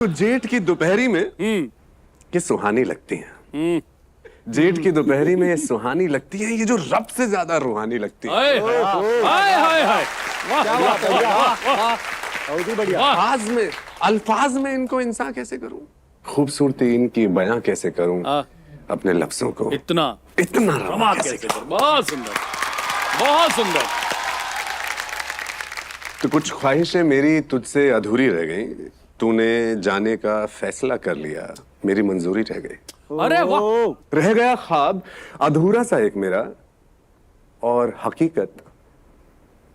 तो जेठ की दोपहरी में ये सुहानी लगती हैं। जेठ की दोपहरी में ये सुहानी लगती है, ये जो रब से ज्यादा रूहानी लगती है। हाय हाय हाय, अल्फाज में इनको इंसान कैसे करूं, खूबसूरती इनकी बयां कैसे करूं, अपने लफ्जों को इतना रवा कैसे कर? बहुत सुंदर, बहुत सुंदर। तो कुछ ख्वाहिशें मेरी तुझसे अधूरी रह गई, तूने जाने का फैसला कर लिया, मेरी मंजूरी रह गई। अरे वाह, रह गया ख्वाब अधूरा सा एक मेरा, और हकीकत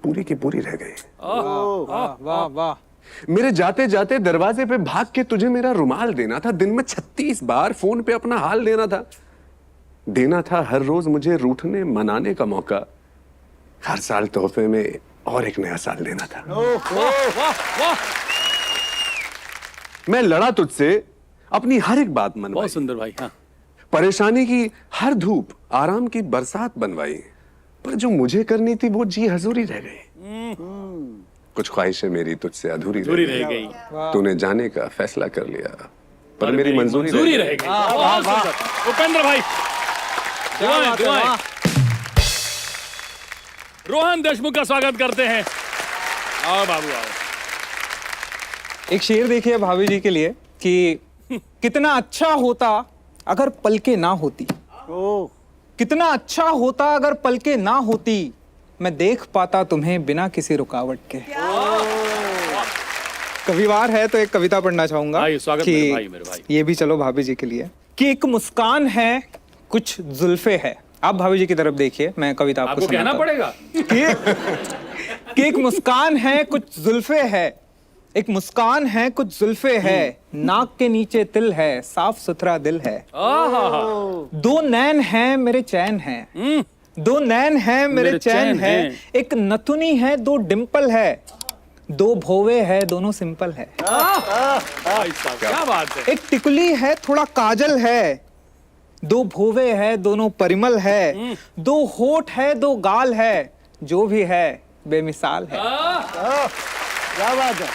पूरी की पूरी रह गई। वाह वाह। मेरे जाते जाते दरवाजे पे भाग के तुझे मेरा रुमाल देना था, दिन में 36 बार फोन पे अपना हाल देना था हर रोज मुझे रूठने मनाने का मौका, हर साल तोहफे में और एक नया साल देना था। मैं लड़ा तुझसे, अपनी हर एक बात मनवाई, बहुत सुंदर भाई। हाँ, परेशानी की हर धूप आराम की बरसात बनवाई, पर जो मुझे करनी थी वो जी हजूरी रह गई। कुछ ख्वाहिशें मेरी तुझसे अधूरी रह गई। तूने जाने का फैसला कर लिया, पर मेरी मंजूरी रह गई। बहुत सुंदर उपेंद्र भाई, दुआएं दुआएं। रोहन देशमुख का स्वागत करते हैं। आओ बाबू आओ। एक शेर देखिए भाभी जी के लिए कि कितना अच्छा होता अगर पलके ना होती, कितना अच्छा होता अगर पलके ना होती, मैं देख पाता तुम्हें बिना किसी रुकावट के। कविवार है तो एक कविता पढ़ना चाहूंगा भाई, स्वागत मेरे भाई, मेरे भाई। ये भी चलो भाभी जी के लिए कि एक मुस्कान है कुछ जुल्फे है। आप भाभी जी की तरफ देखिए, मैं कविता आपको कहना पड़ेगा कि एक मुस्कान है कुछ जुल्फे है, एक मुस्कान है कुछ जुल्फे है, नाक के नीचे तिल है, साफ सुथरा दिल है। दो नैन हैं मेरे चैन हैं, दो नैन हैं मेरे चैन है, एक नथुनी है दो डिंपल है, दो भोवे है दोनों सिंपल है। क्या बात है। एक टिकुली है थोड़ा काजल है, दो भोवे है दोनों परिमल है, दो होठ है दो गाल है, जो भी है बेमिसाल है। क्या बात है।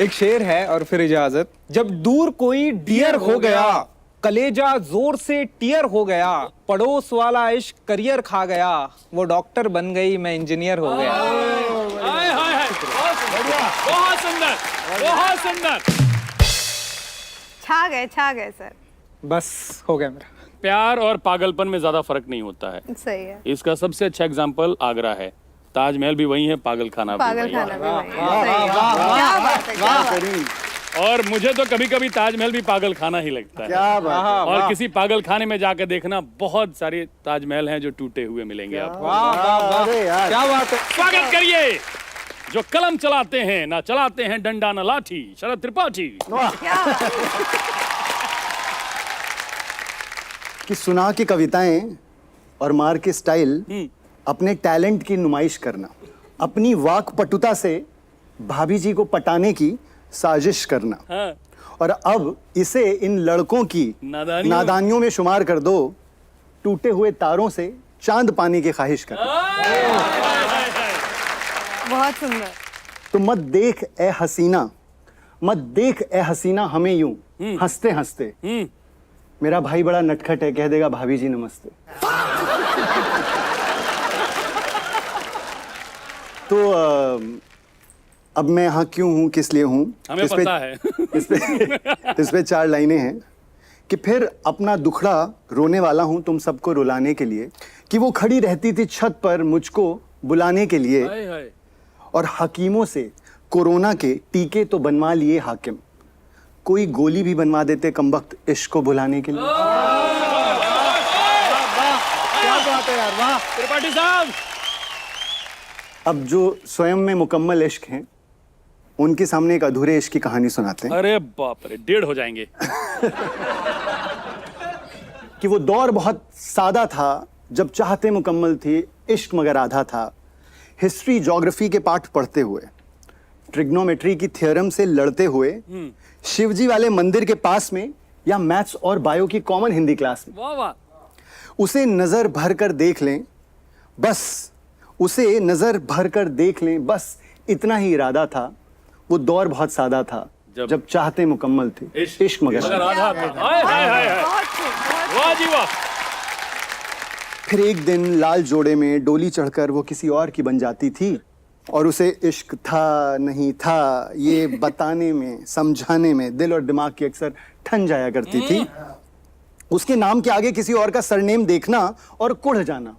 एक शेर है और फिर इजाजत। जब दूर कोई डियर हो गया, कलेजा जोर से टियर हो गया, पड़ोस वाला इश्क करियर खा गया, वो डॉक्टर बन गई मैं इंजीनियर हो गया। हाय हाय हाय, बहुत सुंदर, बहुत सुंदर। छा गए सर। बस हो गया मेरा। प्यार और पागलपन में ज्यादा फर्क नहीं होता है। सही है। इसका सबसे अच्छा एग्जाम्पल आगरा है, ताजमहल भी वही है, पागल खाना भी वही है। क्या बात है, क्या बात है। और मुझे तो कभी कभी ताजमहल भी पागल खाना ही लगता है। क्या बात है। और किसी पागल खाने में जाकर देखना, बहुत सारे ताजमहल हैं जो टूटे हुए मिलेंगे आपको। अरे यार क्या बात है। स्वागत करिए जो कलम चलाते हैं ना चलाते हैं डंडा ना लाठी, शरद त्रिपाठी। क्या बात है। कि सुना की कविताएं और मार के स्टाइल, अपने टैलेंट की नुमाइश करना, अपनी वाक पटुता से भाभी जी को पटाने की साजिश करना। हाँ। और अब इसे इन लड़कों की नादानियों में शुमार कर दो, टूटे हुए तारों से चांद पाने की ख्वाहिश करना। बहुत सुंदर। तो मत देख ए हसीना, मत देख ए हसीना हमें यूं हंसते हंसते, मेरा भाई बड़ा नटखट है, कह देगा भाभी जी नमस्ते। तो अब मैं यहाँ क्यों हूँ, किस लिए हूँ, हमें पता है। इस पे 4 लाइनें हैं कि फिर अपना दुखड़ा रोने वाला हूँ तुम सबको रुलाने के लिए, कि वो खड़ी रहती थी छत पर मुझको बुलाने के लिए, हाय हाय। और हकीमों से कोरोना के टीके तो बनवा लिए हाकिम, कोई गोली भी बनवा देते कमबख्त इश्क को भुलाने के लिए। क्या बात है यार, वाह। त्रिपाठी साहब, अब जो स्वयं में मुकम्मल इश्क हैं, उनके सामने एक अधूरे इश्क की कहानी सुनाते हैं। अरे बाप रे, 1.5 हो जाएंगे। कि वो दौर बहुत सादा था जब चाहते मुकम्मल थी, इश्क मगर आधा था। हिस्ट्री ज्योग्राफी के पाठ पढ़ते हुए, ट्रिग्नोमेट्री की थ्योरम से लड़ते हुए, शिवजी वाले मंदिर के पास में, या मैथ्स और बायो की कॉमन हिंदी क्लास में, वाह वाह। उसे नजर भर कर देख लें, बस उसे नजर भर कर देख लें, बस इतना ही इरादा था। वो दौर बहुत सादा था जब चाहते मुकम्मल थे इश्क मगर मगर आधा था। हाय हाय हाय हाय, बहुत खूब, बहुत वाह जी वाह। फिर एक दिन लाल जोड़े में डोली चढ़कर वो किसी और की बन जाती थी और उसे इश्क था नहीं था ये बताने में समझाने में दिल और दिमाग की अक्सर ठन जाया करती थी। उसके नाम के आगे किसी और का सरनेम देखना और कुढ़ जाना,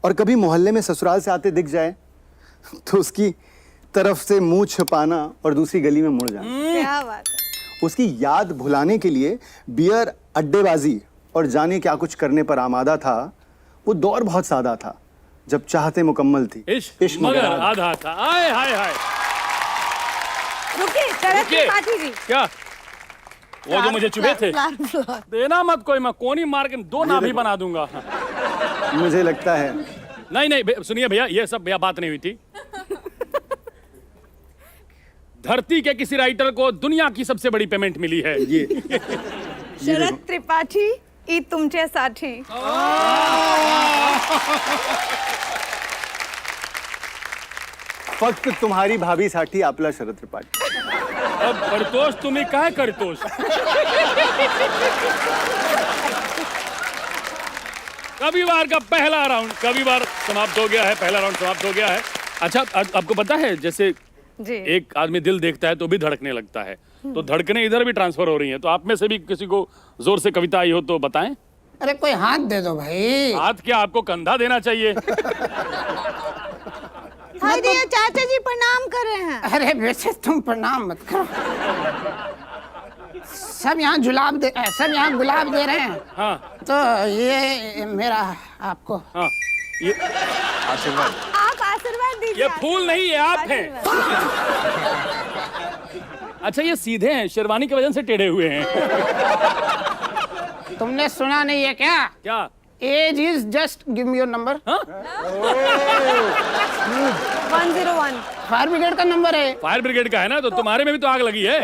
और कभी मोहल्ले में ससुराल से आते दिख जाए तो उसकी तरफ से मुंह छुपाना और दूसरी गली में मुड़ जाना। क्या बात है। उसकी याद भुलाने के लिए बियर, अड्डेबाजी और जाने क्या कुछ करने पर आमादा था। वो दौर बहुत सादा था जब चाहते मुकम्मल थी इश्क मगर आधा था। हाय हाय हाय। रुकिए, शरद रुकिए। त्रिपाठी जी। क्या वो जो मुझे चुभे थे? फ्लावर। देना मत कोई, मैं कोनी मार के दो नाभि बना दूंगा। मुझे लगता है नहीं नहीं सुनिए भैया, ये सब भैया बात नहीं हुई थी। धरती के किसी राइटर को दुनिया की सबसे बड़ी पेमेंट मिली है। ये शरद त्रिपाठी ई तुमच्यासाठी। फक्त तुम्हारी भाभी साठी आपला शरद त्रिपाठी। अब करतोष तुम्ही काय करतोष? कविवार का पहला राउंड कविवार समाप्त हो गया है, पहला राउंड समाप्त हो गया है। अच्छा आपको पता है जैसे जी। एक आदमी दिल देखता है तो भी धड़कने लगता है, तो धड़कने इधर भी ट्रांसफर हो रही हैं। तो आप में से भी किसी को जोर से कविता आई हो तो बताएं। अरे कोई हाथ दे दो भाई। हाथ क्या, आपको कंधा देना चाहिए। हाय दिया, चाचा जी प्रणाम कर रहे हैं। अरे वैसे तुम प्रणाम मत करो, सब यहाँ गुलाब दे रहे हैं। हाँ तो ये मेरा आपको। हाँ, ये आप आशीर्वाद दीजिए। ये फूल नहीं, ये आप हैं। अच्छा ये सीधे हैं, शेरवानी की वजह से टेढ़े हुए हैं। तुमने सुना नहीं है क्या? क्या? एज इज just give me your number. 101 fire brigade का नंबर है। फायर ब्रिगेड का है ना, तो तुम्हारे में भी तो आग लगी है।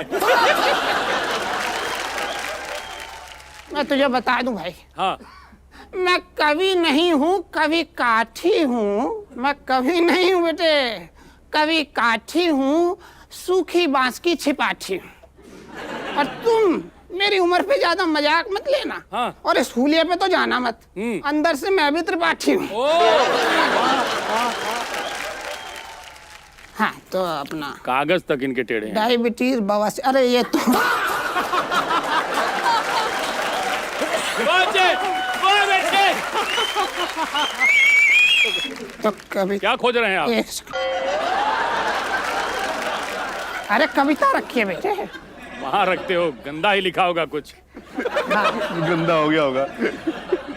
मैं तुझे बता दूं भाई, हाँ मैं कवि नहीं हूँ, कवि काठी हूँ। मैं कवि नहीं हूँ बेटे, कवि काठी हूँ, सूखी बांस की छिपाठी हूँ। और तुम मेरी उम्र पे ज्यादा मजाक मत लेना। हाँ। और इस हुलिये पे तो जाना मत, अंदर से मैं भी त्रिपाठी हूँ। हाँ तो अपना कागज तक इनके टेढ़े हैं। डायबिटीज, बवासीर, अरे ये तो तो कभी क्या खोज रहे हैं आप? अरे कविता रखिए बेटे। वहां रखते हो, गंदा ही लिखा होगा कुछ। गंदा हो गया होगा।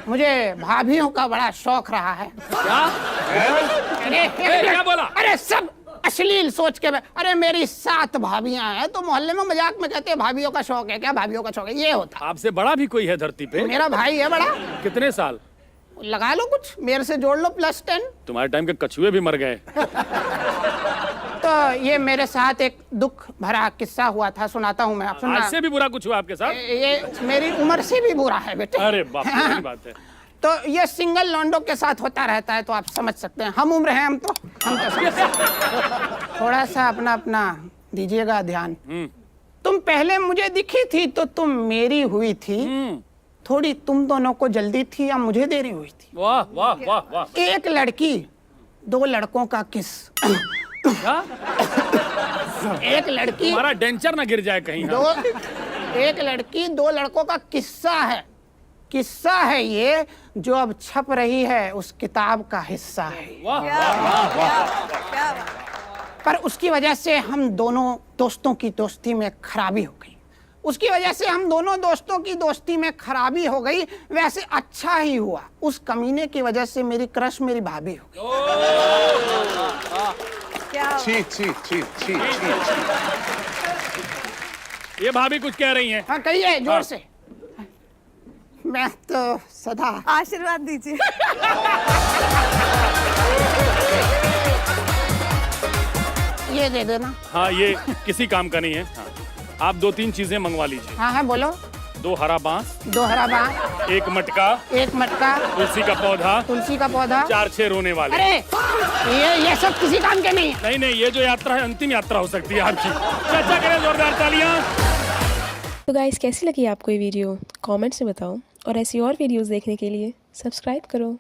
मुझे भाभियों का बड़ा शौक रहा है। क्या? अरे क्या बोला? अरे सब अश्लील सोच के अरे मेरी 7 भाभियां हैं, तो मोहल्ले में मजाक में कहते हैं भाभियों का शौक है क्या, भाभियों का शौक है। ये होता आपसे बड़ा भी कोई है धरती पे? मेरा भाई है बड़ा। कितने साल? लगा लो कुछ, मेरे से जोड़ लो +10। तुम्हारे टाइम के कछुए भी मर गए। तो ये मेरे साथ एक दुख भरा किस्सा हुआ था, सुनाता हूँ मैं। आप सुनना। आज से भी बुरा कुछ हुआ आपके साथ? ये मेरी उम्र से भी बुरा है बेटे। अरे बाप रे, बड़ी बात है। तो ये सिंगल लॉन्डो के साथ होता रहता है, तो आप समझ सकते हैं। हम उम्र हैं, हम तो समझ सकते हैं। थोड़ा सा अपना दीजिएगा ध्यान। तुम पहले मुझे दिखी थी तो तुम मेरी हुई थी, थोड़ी तुम दोनों को जल्दी थी या मुझे देरी हुई थी। वाह वाह वाह वाह। एक लड़की 2 लड़कों का किस। क्या? एक लड़की तुम्हारा डेंचर ना गिर जाए कहीं। एक लड़की 2 लड़कों का किस्सा है ये, जो अब छप रही है उस किताब का हिस्सा है। वाह क्या बात। पर उसकी वजह से हम दोनों दोस्तों की दोस्ती में खराबी हो गई। उसकी वजह से हम दोनों दोस्तों की दोस्ती में खराबी हो गई। वैसे अच्छा ही हुआ, उस कमीने की वजह से मेरी क्रश मेरी भाभी हो गई। क्या छी छी छी छी छी। ये भाभी कुछ कह रही हैं। हाँ कहिए जोर से। मैं तो सदा आशीर्वाद दीजिए। ये दे देना। हाँ ये किसी काम का नहीं है। हाँ। आप 2-3 चीजें मंगवा लीजिए। हाँ हाँ बोलो। 2 हरा बांस, 2 हरा बांस, 1 मटका, 1 मटका, तुलसी का पौधा, तुलसी का पौधा, 4-6 रोने वाले। अरे ये सब किसी काम के नहीं है। नहीं नहीं, ये जो यात्रा है अंतिम यात्रा हो सकती है आपकी। चर्चा करें, जोरदार तालियां। तो गाइस, कैसी लगी आपको ये वीडियो? कमेंट्स में बताओ और ऐसी और वीडियोस देखने के लिए सब्सक्राइब करो।